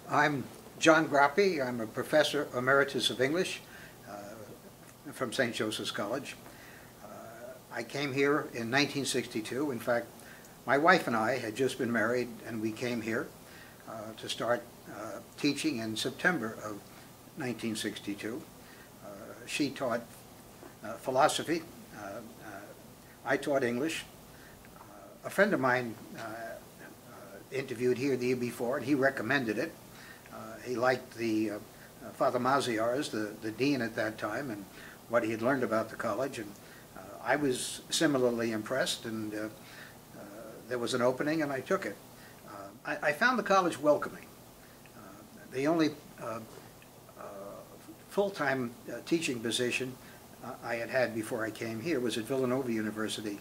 I'm John Groppe. I'm a professor emeritus of English from St. Joseph's College. I came here in 1962. In fact, my wife and I had just been married, and we came here to start teaching in September of 1962. She taught philosophy. I taught English. A friend of mine interviewed here the year before, and he recommended it. He liked the Father Maziarz, the dean at that time, and what he had learned about the college. And I was similarly impressed, and there was an opening, and I took it. I found the college welcoming. The only full-time teaching position I had had before I came here was at Villanova University.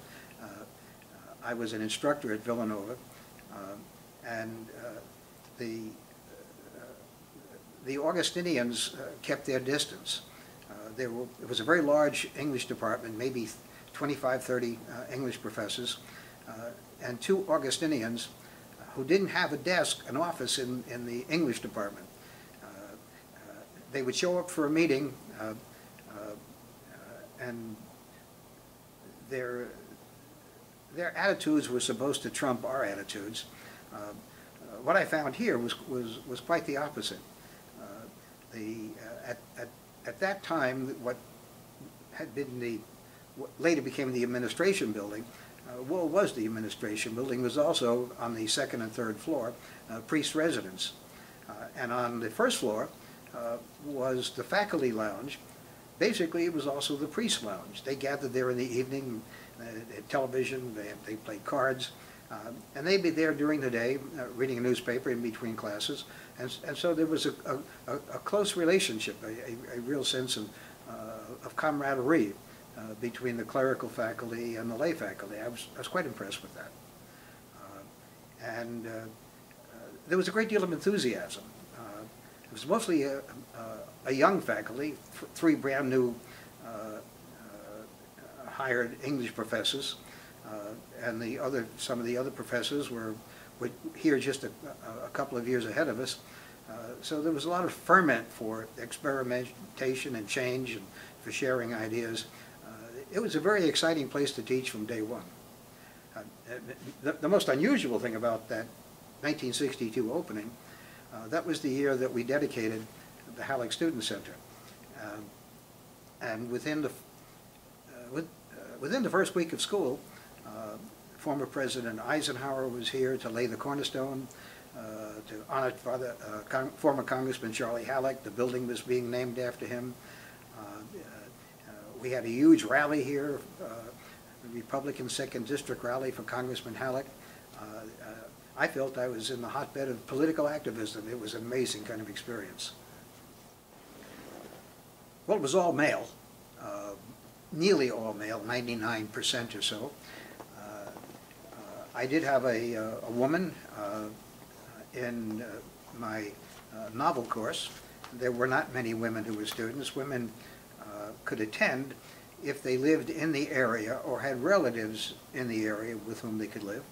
I was an instructor at Villanova, and the Augustinians kept their distance. It was a very large English department, maybe 25, 30 English professors, and two Augustinians who didn't have a desk, an office in the English department. They would show up for a meeting, and their attitudes were supposed to trump our attitudes. What I found here was quite the opposite. At that time, what had been what later became the administration building, well, was the administration building, was also on the second and third floor, priest residence. And on the first floor was the faculty lounge. Basically, it was also the priest lounge. They gathered there in the evening, television, they played cards, and they'd be there during the day reading a newspaper in between classes. And so there was a close relationship, a real sense of camaraderie between the clerical faculty and the lay faculty. I was quite impressed with that. And there was a great deal of enthusiasm. It was mostly a young faculty, three brand new hired English professors, and some of the other professors were here just a couple of years ahead of us. So there was a lot of ferment for experimentation and change and for sharing ideas. It was a very exciting place to teach from day one. The most unusual thing about that 1962 opening, that was the year that we dedicated the Halleck Student Center. And within the first week of school, former President Eisenhower was here to lay the cornerstone, to honor former Congressman Charlie Halleck. The building was being named after him. We had a huge rally here, the Republican 2nd District rally for Congressman Halleck. I felt I was in the hotbed of political activism. It was an amazing kind of experience. Well, it was all male, nearly all male, 99% or so. I did have a woman in my novel course. There were not many women who were students. Women could attend if they lived in the area or had relatives in the area with whom they could live.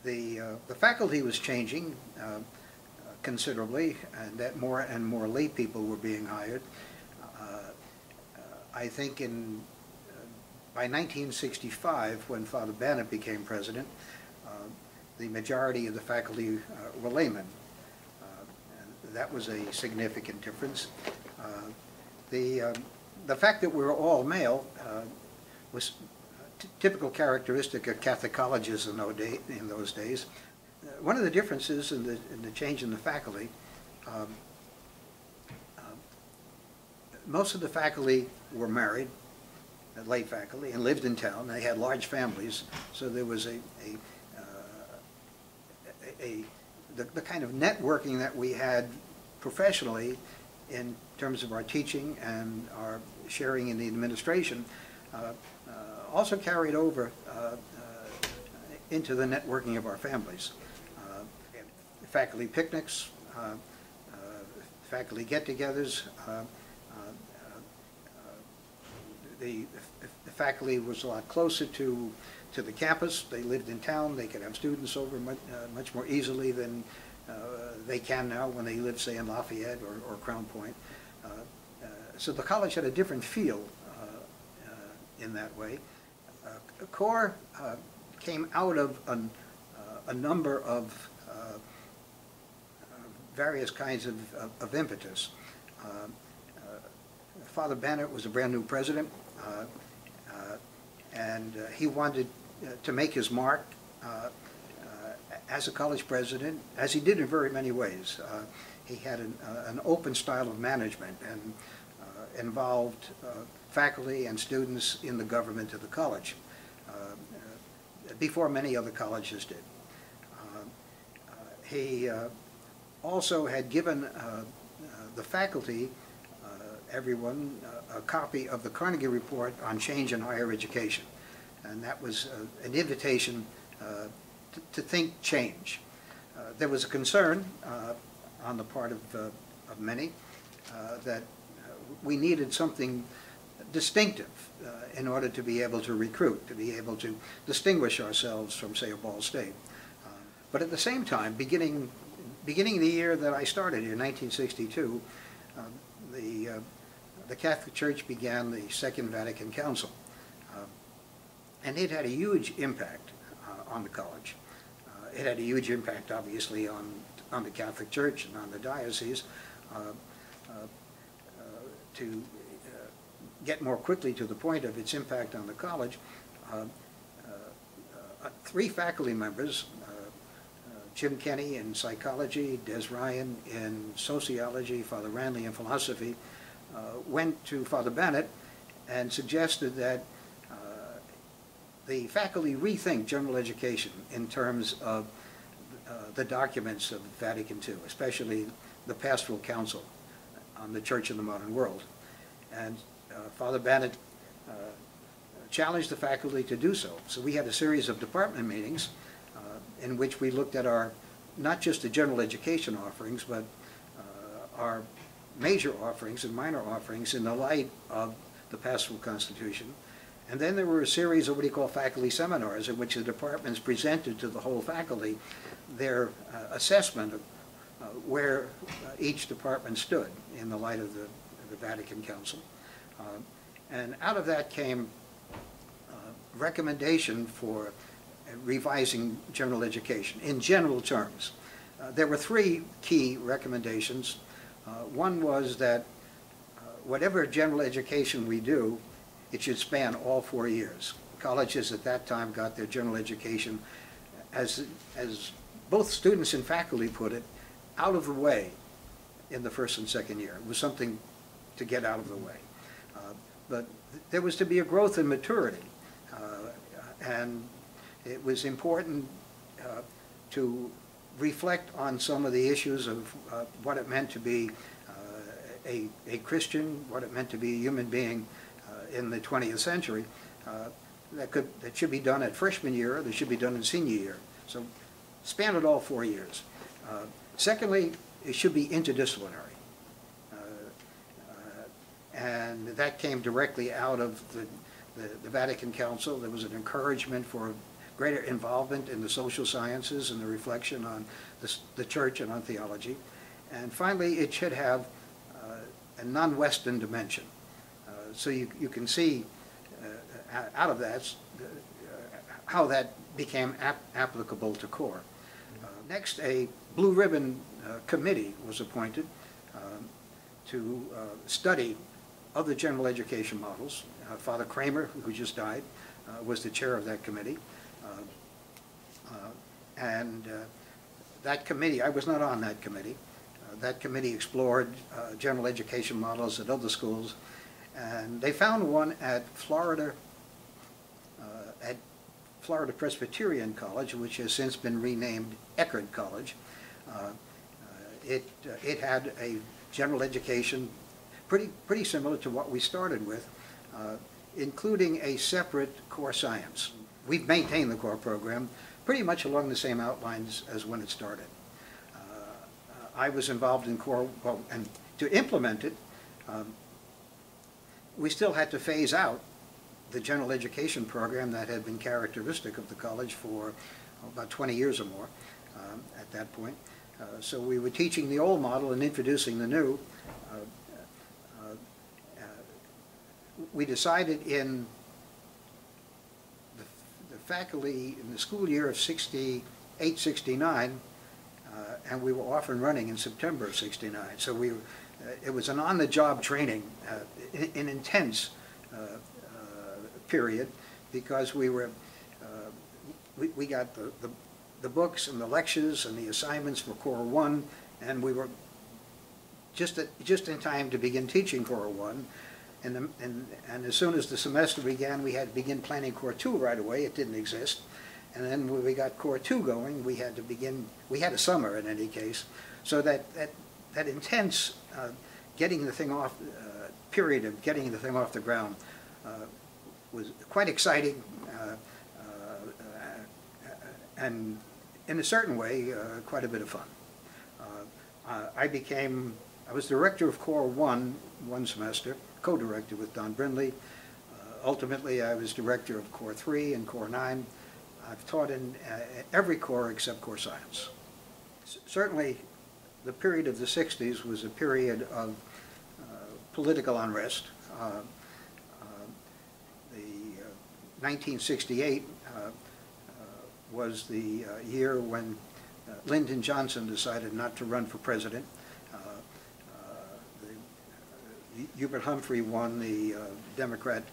The faculty was changing considerably, and that more and more lay people were being hired. I think by 1965, when Father Bennett became president, the majority of the faculty were laymen. That was a significant difference. The fact that we were all male was typical characteristic of Catholic colleges in those days. One of the differences in the change in the faculty, most of the faculty were married, lay faculty, and lived in town. They had large families, so there was the kind of networking that we had professionally in terms of our teaching and our sharing in the administration also carried over into the networking of our families. Faculty picnics, faculty get-togethers. The faculty was a lot closer to to the campus. They lived in town. They could have students over much more easily than they can now when they live, say, in Lafayette or Crown Point. So the college had a different feel in that way. CORE came out of a number of various kinds of impetus. Father Bennett was a brand new president, and he wanted to make his mark as a college president, as he did in very many ways. He had an open style of management and involved faculty and students in the government of the college before many other colleges did. He also had given the faculty, everyone, a copy of the Carnegie Report on Change in Higher Education. And that was an invitation to think change. There was a concern on the part of many that we needed something distinctive in order to be able to recruit, to be able to distinguish ourselves from, say, a Ball State. But at the same time, beginning the year that I started here, 1962, the Catholic Church began the Second Vatican Council. And it had a huge impact on the college. It had a huge impact, obviously, on the Catholic Church and on the diocese. To get more quickly to the point of its impact on the college, 3 faculty members, Jim Kenny in psychology, Des Ryan in sociology, Father Ranley in philosophy, went to Father Bennett and suggested that the faculty rethink general education in terms of the documents of Vatican II, especially the Pastoral Council on the Church in the Modern World. And Father Bennett challenged the faculty to do so. So we had a series of department meetings in which we looked at not just the general education offerings, but our major offerings and minor offerings in the light of the Pastoral Constitution. And then there were a series of what we call faculty seminars in which the departments presented to the whole faculty their assessment of where each department stood in the light of the Vatican Council. And out of that came recommendation for revising general education in general terms. There were 3 key recommendations. One was that whatever general education we do, it should span all 4 years. Colleges at that time got their general education, as both students and faculty put it, out of the way in the first and second year. It was something to get out of the way. But there was to be a growth in maturity, and it was important to reflect on some of the issues of what it meant to be a Christian, what it meant to be a human being in the 20th century. That should be done at freshman year, that should be done in senior year. So span it all 4 years. Secondly, it should be interdisciplinary. And that came directly out of the Vatican Council. There was an encouragement for greater involvement in the social sciences and the reflection on the church and on theology. And finally, it should have a non-Western dimension. So you can see out of that how that became applicable to CORE. Next, a blue ribbon committee was appointed to study other general education models. Father Kramer, who just died, was the chair of that committee. And that committee, I was not on that committee. That committee explored general education models at other schools, and they found one at Florida Presbyterian College, which has since been renamed Eckerd College. It had a general education pretty similar to what we started with, including a separate core science. We've maintained the core program pretty much along the same outlines as when it started. I was involved in core, well, and to implement it, we still had to phase out the general education program that had been characteristic of the college for about 20 years or more at that point. So we were teaching the old model and introducing the new. We decided in the faculty in the school year of 68, 69, and we were off and running in September of 69. So it was an on-the-job training, an intense period, because we got the books and the lectures and the assignments for Core 1, and we were just in time to begin teaching Core 1. And as soon as the semester began, we had to begin planning Core 2 right away. It didn't exist. And then when we got Core 2 going, we had a summer in any case. So that intense getting the thing off, period of getting the thing off the ground was quite exciting and in a certain way quite a bit of fun. I was director of Core 1 one semester, co-director with Don Brindley. Ultimately, I was director of Core 3 and Core 9. I've taught in every core except Core Science. Certainly, the period of the 60s was a period of political unrest. The 1968 was the year when Lyndon Johnson decided not to run for president. Hubert Humphrey won the Democrat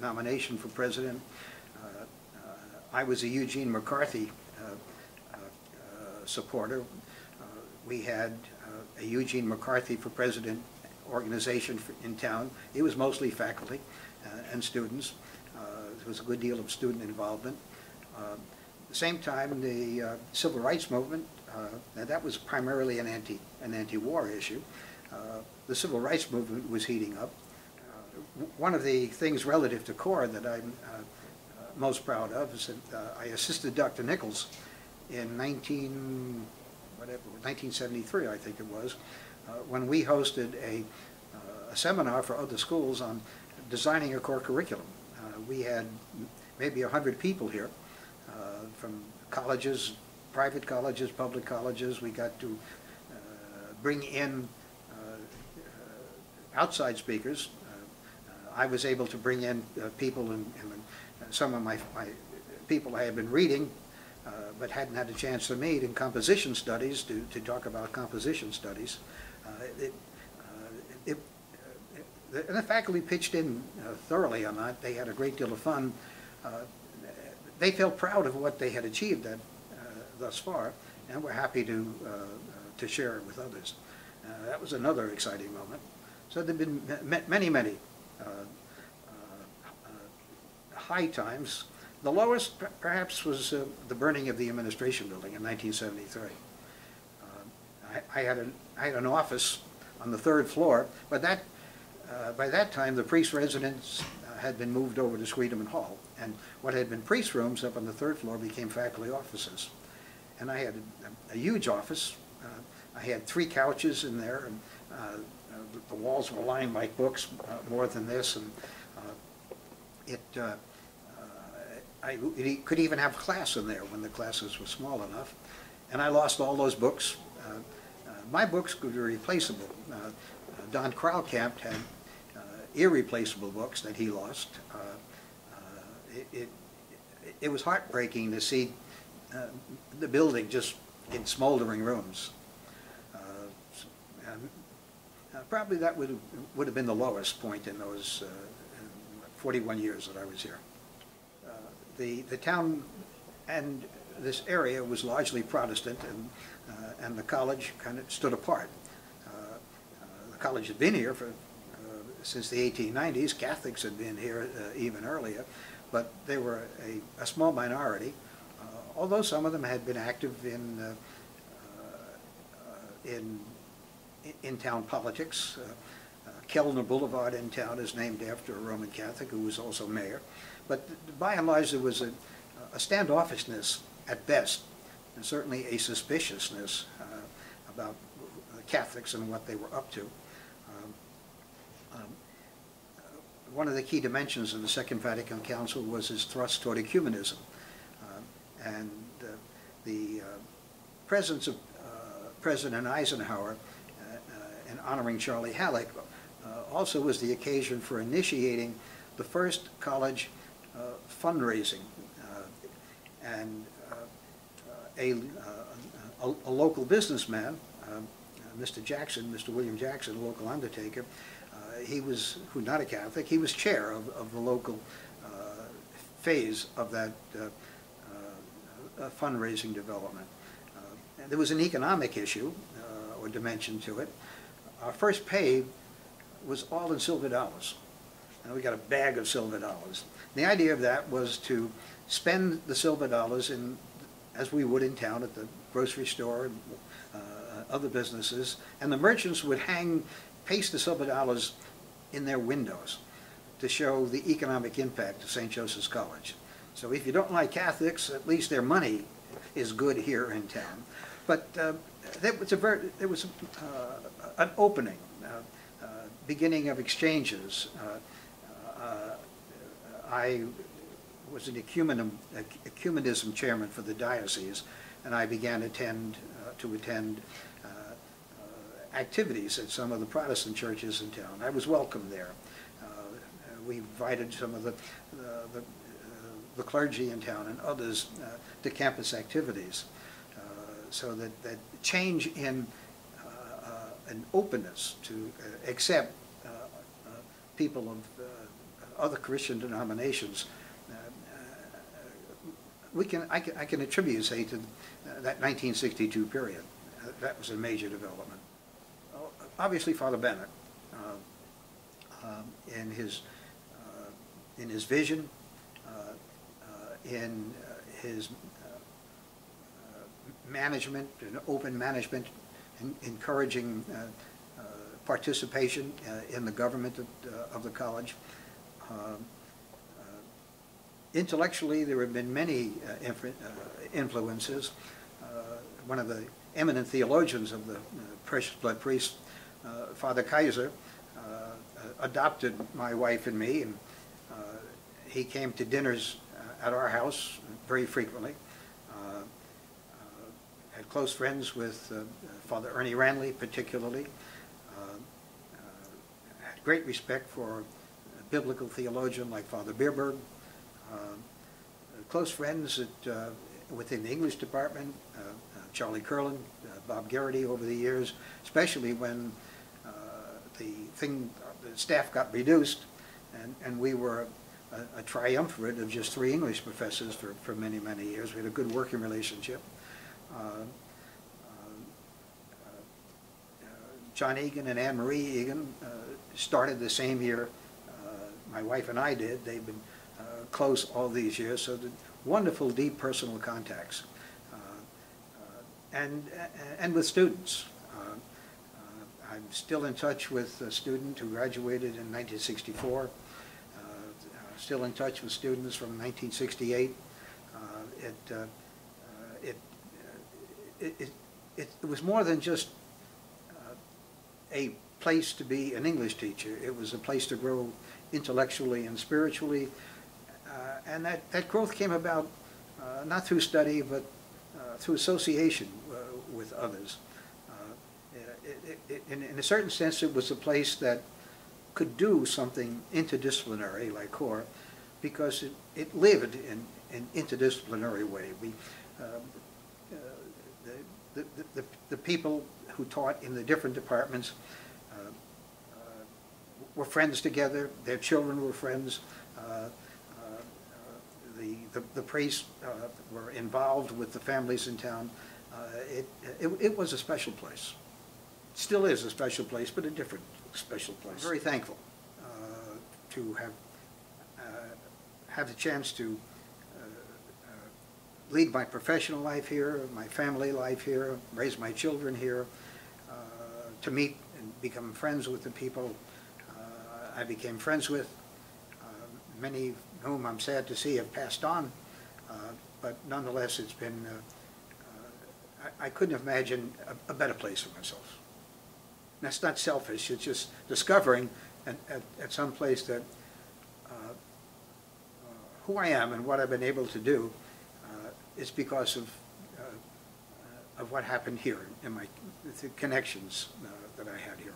nomination for president. I was a Eugene McCarthy supporter. We had a Eugene McCarthy for President organization in town. It was mostly faculty and students. There was a good deal of student involvement. At the same time, the Civil Rights Movement, and that was primarily an anti-war issue. The Civil Rights Movement was heating up. One of the things relative to CORE that I'm most proud of is that I assisted Dr. Nichols in 1973, I think it was, when we hosted a seminar for other schools on designing a core curriculum. We had maybe 100 people here from colleges, private colleges, public colleges. We got to bring in outside speakers. I was able to bring in people and some of my people I had been reading but hadn't had a chance to meet in composition studies to talk about composition studies. And the faculty pitched in thoroughly on that. They had a great deal of fun. They felt proud of what they had achieved thus far, and were happy to share it with others. That was another exciting moment. So there have been many high times. The lowest, perhaps, was the burning of the administration building in 1973. I had an office on the 3rd floor, but by that time the priest residence had been moved over to Sweetman Hall, and what had been priest rooms up on the 3rd floor became faculty offices. And I had a huge office. I had 3 couches in there, and the walls were lined like books, more than this, and I could even have class in there when the classes were small enough. And I lost all those books. My books were replaceable. Don Krautkamp had irreplaceable books that he lost. It was heartbreaking to see the building just in smoldering rooms. Probably that would have been the lowest point in those 41 years that I was here. The town and this area was largely Protestant, and the college kind of stood apart. The college had been here since the 1890s. Catholics had been here even earlier, but they were a small minority, although some of them had been active in town politics. Kellner Boulevard in town is named after a Roman Catholic who was also mayor. But by and large, there was a standoffishness at best, and certainly a suspiciousness about Catholics and what they were up to. one of the key dimensions of the Second Vatican Council was his thrust toward ecumenism. And the presence of President Eisenhower in honoring Charlie Halleck also was the occasion for initiating the first college fundraising. And a local businessman, Mr. Jackson, Mr. William Jackson, a local undertaker, he was, who's not a Catholic, he was chair of the local phase of that fundraising development. And there was an economic issue or dimension to it. Our first pay was all in silver dollars. And we got a bag of silver dollars. The idea of that was to spend the silver dollars in, as we would in town at the grocery store and other businesses, and the merchants would paste the silver dollars in their windows to show the economic impact of St. Joseph's College. So if you don't like Catholics, at least their money is good here in town. But there was an opening, beginning of exchanges. I was an ecumenism chairman for the diocese, and I began to attend activities at some of the Protestant churches in town. I was welcome there. We invited some of the clergy in town and others to campus activities. So that change in an openness to accept people of other Christian denominations, I can attribute, say, to that 1962 period. That was a major development. Obviously, Father Bennett, in his vision, in his management and open management, encouraging participation in the government of the college. Intellectually, there have been many influences. One of the eminent theologians of the Precious Blood Priest, Father Kaiser, adopted my wife and me, and he came to dinners at our house very frequently. Had close friends with Father Ernie Ranley, particularly. Had great respect for a biblical theologian like Father Bierberg. Close friends within the English department, Charlie Curlin, Bob Garrity over the years, especially when the staff got reduced, and we were a triumvirate of just 3 English professors for many, many years. We had a good working relationship. John Egan and Anne Marie Egan started the same year my wife and I did. They've been close all these years, so the wonderful, deep personal contacts. And with students. I'm still in touch with a student who graduated in 1964. Still in touch with students from 1968. It was more than just a place to be an English teacher. It was a place to grow intellectually and spiritually. And that growth came about not through study, but through association with others. In a certain sense, it was a place that could do something interdisciplinary like core, because it lived in an interdisciplinary way. The people who taught in the different departments were friends together. Their children were friends. The priests were involved with the families in town. It was a special place. Still is a special place, but a different special place. I'm very thankful to have the chance to lead my professional life here, my family life here, raise my children here, to meet and become friends with the people I became friends with, many of whom I'm sad to see have passed on, but nonetheless it's been, I couldn't imagine a better place for myself. And that's not selfish, it's just discovering at some place that who I am and what I've been able to do is because of what happened here in my the connections that I had here.